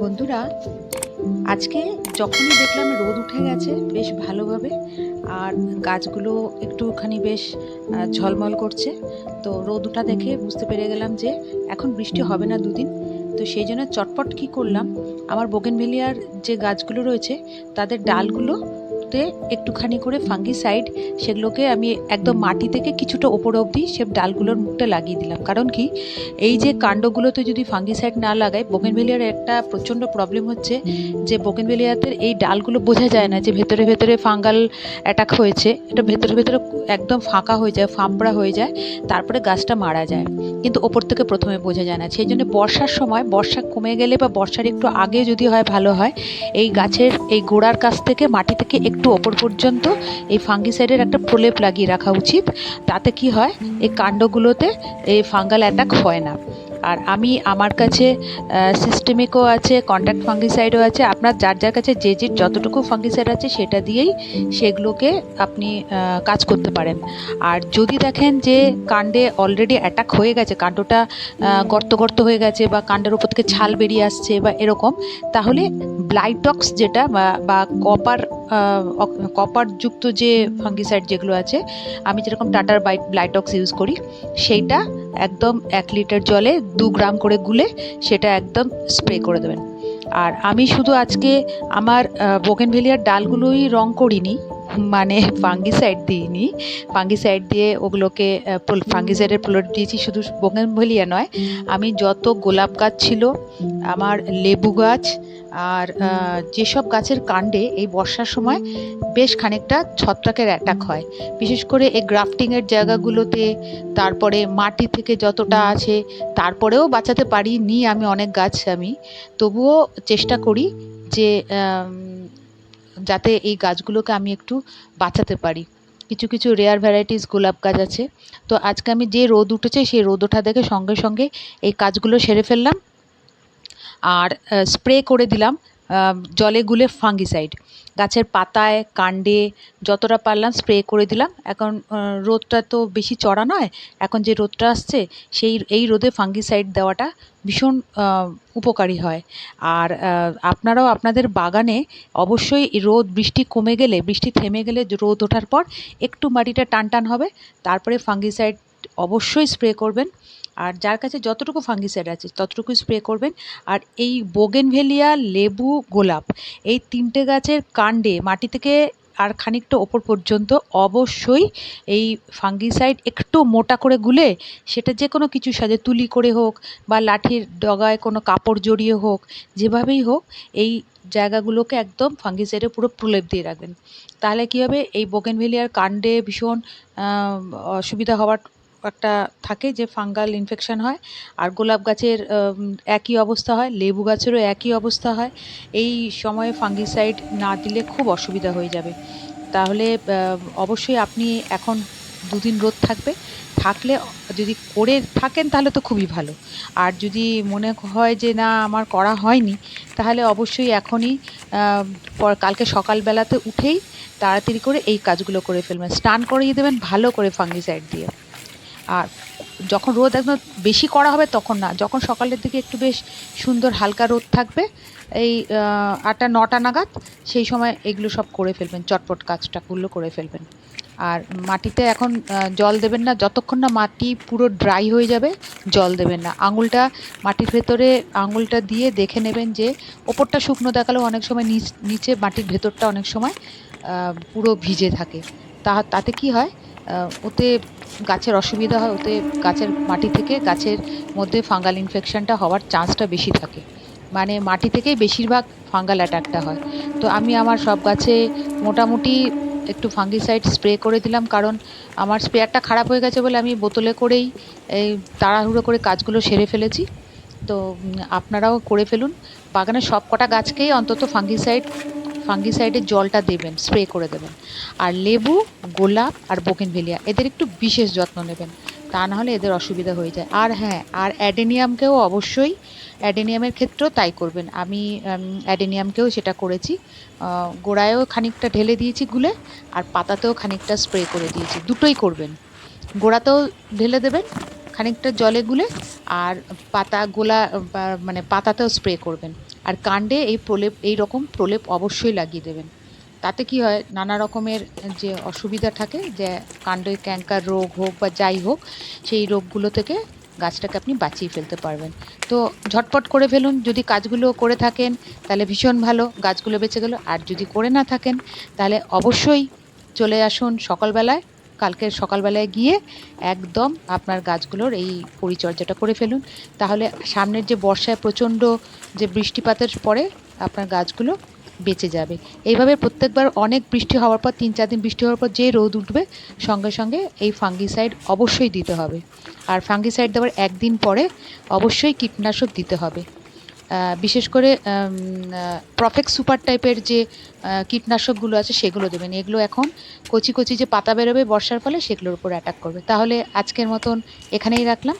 বন্ধুরা, আজকে যখনই দেখলাম রোদ উঠে গেছে বেশ ভালোভাবে, আর গাছগুলো একটুখানি বেশ ঝলমল করছে। তো রোদ ওঠা দেখে বুঝতে পেরে গেলাম যে এখন বৃষ্টি হবে না দুদিন। তো সেই জন্য চটপট কী করলাম, আমার বোগেনভেলিয়ার যে গাছগুলো রয়েছে তাদের ডালগুলোতে একটুখানি করে ফাঙ্গিসাইড, সেগুলোকে আমি একদম মাটি থেকে কিছুটা ওপর অবধি সে ডালগুলোর মুখটা লাগিয়ে দিলাম। কারণ কি, এই যে কাণ্ডগুলোতে যদি ফাঙ্গিসাইড না লাগায়, বোগেনভেলিয়ার একটা প্রচণ্ড প্রবলেম হচ্ছে যে বোগেনভেলিয়াতে এই ডালগুলো বোঝা যায় না যে ভেতরে ভেতরে ফাঙ্গাল অ্যাটাক হয়েছে। এটা ভেতরে ভেতরে একদম ফাঁকা হয়ে যায়, ফাঁপড়া হয়ে যায়, তারপরে গাছটা মারা যায়, কিন্তু ওপর থেকে প্রথমে বোঝা যায় না। সেই জন্য বর্ষার সময়, বর্ষা কমে গেলে বা বর্ষার একটু আগে যদি হয় ভালো হয়, এই গাছের এই গোড়ার কাছ থেকে মাটি থেকে একটু ওপর পর্যন্ত এই ফাঙ্গিসাইডের একটা প্রলেপ লাগিয়ে রাখা উচিত। তাতে কি হয়, এই কাণ্ডগুলোতে এই ফাঙ্গাল অ্যাটাক হয় না। আর আমি, আমার কাছে সিস্টেমিকও আছে, কন্ট্যাক্ট ফাঙ্গিসাইডও আছে। আপনার যার যার কাছে যে যে যতটুকু ফাঙ্গিসাইড আছে সেটা দিয়েই সেগুলোকে আপনি কাজ করতে পারেন। আর যদি দেখেন যে কাণ্ডে অলরেডি অ্যাটাক হয়ে গেছে, কাণ্ডটা গর্ত গর্ত হয়ে গেছে বা কাণ্ডের উপর থেকে ছাল বেরিয়ে আসছে বা এরকম, তাহলে ব্লাইটক্স যেটা বা কপারযুক্ত যে ফাঙ্গিসাইড যেগুলো আছে, আমি যেরকম টাটার ব্লাইটক্স ইউজ করি, সেইটা একদম 1 লিটার জলে 2 গ্রাম করে গুলে সেটা একদম স্প্রে করে দেবেন। আর আমি শুধু আজকে আমার বোগেনভেলিয়ার ডালগুলোই রং করিনি, মানে ফাঙ্গিসাইড দিইনি। ফাঙ্গিসাইড দিয়ে ওগুলোকে ফাঙ্গিসাইডের প্রলেপ দিয়েছি। শুধু বোগেনভেলিয়া নয়, আমি যত গোলাপ গাছ ছিল, আমার লেবু গাছ, আর যেসব গাছের কাণ্ডে এই বর্ষার সময় বেশ খানিকটা ছত্রাকের অ্যাটাক হয়, বিশেষ করে এই গ্রাফটিংয়ের জায়গাগুলোতে, তারপরে মাটি থেকে যতটা আছে, তারপরেও বাঁচাতে পারিনি আমি অনেক গাছ। আমি তবুও চেষ্টা করি যে যাতে এই গাছগুলোকে আমি একটু বাঁচাতে পারি। কিছু কিছু রেয়ার ভ্যারাইটিস গোলাপ গাছ আছে। তো আজকে আমি যে রোদ উঠেছে সেই রোদ ওঠা দেখে সঙ্গে সঙ্গে এই কাজগুলো সেরে ফেললাম, আর স্প্রে করে দিলাম জলে গুলে ফাঙ্গিসাইড। গাছের পাতায়, কাণ্ডে যতটা পারলাম স্প্রে করে দিলাম। এখন রোদটা তো বেশি চড়া নয়, এখন যে রোদটা আসছে এই রোদে ফাঙ্গিসাইড দেওয়াটা ভীষণ উপকারী হয়। আর আপনারাও আপনাদের বাগানে অবশ্যই রোদ, বৃষ্টি কমে গেলে, বৃষ্টি থেমে গেলে, রোদ ওঠার পর একটু মাটিটা টান টান হবে, তারপরে ফাঙ্গিসাইড অবশ্যই স্প্রে করবেন। আর যার কাছে যতটুকু ফাঙ্গিসাইড আছে ততটুকুই স্প্রে করবেন। আর এই বোগেনভেলিয়া, লেবু, গোলাপ, এই 3টে গাছের কাণ্ডে মাটি থেকে আর খানিকটা ওপর পর্যন্ত অবশ্যই এই ফাঙ্গিসাইড একটু মোটা করে গুলে, সেটা যে কোনো কিছুর সাথে, তুলি করে হোক বা লাঠির ডগায় কোনো কাপড় জড়িয়ে হোক, যেভাবেই হোক, এই জায়গাগুলোকে একদম ফাঙ্গিসাইডে পুরো প্রলেপ দিয়ে রাখবেন। তাহলে কী হবে, এই বোগেনভেলিয়ার কাণ্ডে ভীষণ অসুবিধা হওয়ার একটা থাকে যে ফাঙ্গাল ইনফেকশন হয়। আর গোলাপ গাছের একই অবস্থা হয়, লেবু গাছেরও একই অবস্থা হয়। এই সময়ে ফাঙ্গিসাইড না দিলে খুব অসুবিধা হয়ে যাবে। তাহলে অবশ্যই আপনি এখন 2 দিন রোদ থাকবে, থাকলে যদি করে থাকেন তাহলে তো খুবই ভালো। আর যদি মনে হয় যে না আমার করা হয়নি, তাহলে অবশ্যই এখনই কালকে সকালবেলাতে উঠেই তাড়াতাড়ি করে এই কাজগুলো করে ফেলবেন। স্নান করিয়ে দেবেন ভালো করে ফাঙ্গিসাইড দিয়ে। আর যখন রোদ একদম বেশি করা হবে তখন না, যখন সকালের দিকে একটু বেশ সুন্দর হালকা রোদ থাকবে, এই 8টা-9টা নাগাদ, সেই সময় এগুলো সব করে ফেলবেন, চটপট কাজটাগুলো করে ফেলবেন। আর মাটিতে এখন জল দেবেন না, যতক্ষণ না মাটি পুরো ড্রাই হয়ে যাবে জল দেবেন না। মাটির ভেতরে আঙুলটা দিয়ে দেখে নেবেন যে ওপরটা শুকনো দেখালেও অনেক সময় নিচে মাটির ভেতরটা অনেক সময় পুরো ভিজে থাকে। তাতে কি হয়, ওতে গাছের অসুবিধা হয়, ওতে গাছের মাটি থেকে গাছের মধ্যে ফাঙ্গাল ইনফেকশনটা হওয়ার চান্সটা বেশি থাকে। মানে মাটি থেকেই বেশিরভাগ ফাঙ্গাল অ্যাটাকটা হয়। তো আমি আমার সব গাছে মোটামুটি একটু ফাঙ্গিসাইড স্প্রে করে দিলাম, কারণ আমার স্প্রেয়ারটা খারাপ হয়ে গেছে বলে আমি বোতলে করেই এই তাড়াহুড়ো করে কাজগুলো সেরে ফেলেছি। তো আপনারাও করে ফেলুন। বাগানের সব কটা গাছকেই অন্তত ফাঙ্গিসাইডের জলটা দেবেন, স্প্রে করে দেবেন। আর লেবু, গোলাপ আর বোগেনভেলিয়া, এদের একটু বিশেষ যত্ন নেবেন, তা নাহলে এদের অসুবিধা হয়ে যায়। আর হ্যাঁ, আর অ্যাডেনিয়ামকেও অবশ্যই, অ্যাডেনিয়ামের ক্ষেত্রেও তাই করবেন। আমি অ্যাডেনিয়ামকেও সেটা করেছি, গোড়ায়ও খানিকটা ঢেলে দিয়েছি গুলে, আর পাতাতেও খানিকটা স্প্রে করে দিয়েছি। দুটোই করবেন, গোড়াতেও ঢেলে দেবেন খানিকটা জলে গুলে, আর মানে পাতাতেও স্প্রে করবেন। আর কাণ্ডে এই রকম প্রলেপ অবশ্যই লাগিয়ে দেবেন। তাতে কি হয়, নানা রকমের যে অসুবিধা থাকে, যে কাণ্ডে ক্যাঙ্কার রোগ হোক বা যাই হোক, সেই রোগগুলো থেকে গাছটাকে আপনি বাঁচিয়ে ফেলতে পারবেন। তো ঝটপট করে ফেলুন, যদি কাজগুলো করে থাকেন তাহলে ভীষণ ভালো, গাছগুলো বেঁচে গেল। আর যদি করে না থাকেন তাহলে অবশ্যই চলে আসুন সকালবেলায়, কালকে সকালবেলায় গিয়ে একদম আপনার গাছগুলোর এই পরিচর্যাটা করে ফেলুন। তাহলে সামনের যে বর্ষায় প্রচণ্ড যে বৃষ্টিপাতের পরে আপনার গাছগুলো বেঁচে যাবে। এইভাবে প্রত্যেকবার অনেক বৃষ্টি হওয়ার পর, 3-4 দিন বৃষ্টি হওয়ার পর যে রোদ উঠবে, সঙ্গে সঙ্গে এই ফাঙ্গিসাইড অবশ্যই দিতে হবে। আর ফাঙ্গিসাইড দেওয়ার একদিন পরে অবশ্যই কীটনাশক দিতে হবে। বিশেষ করে প্রফেক্স সুপার টাইপের যে কীটনাশকগুলো আছে সেগুলো দেবেন। এগুলো এখন কচি কচি যে পাতা বেরোবে বর্ষার ফলে, সেগুলোর উপর অ্যাটাক করবে। তাহলে আজকের মতন এখানেই রাখলাম।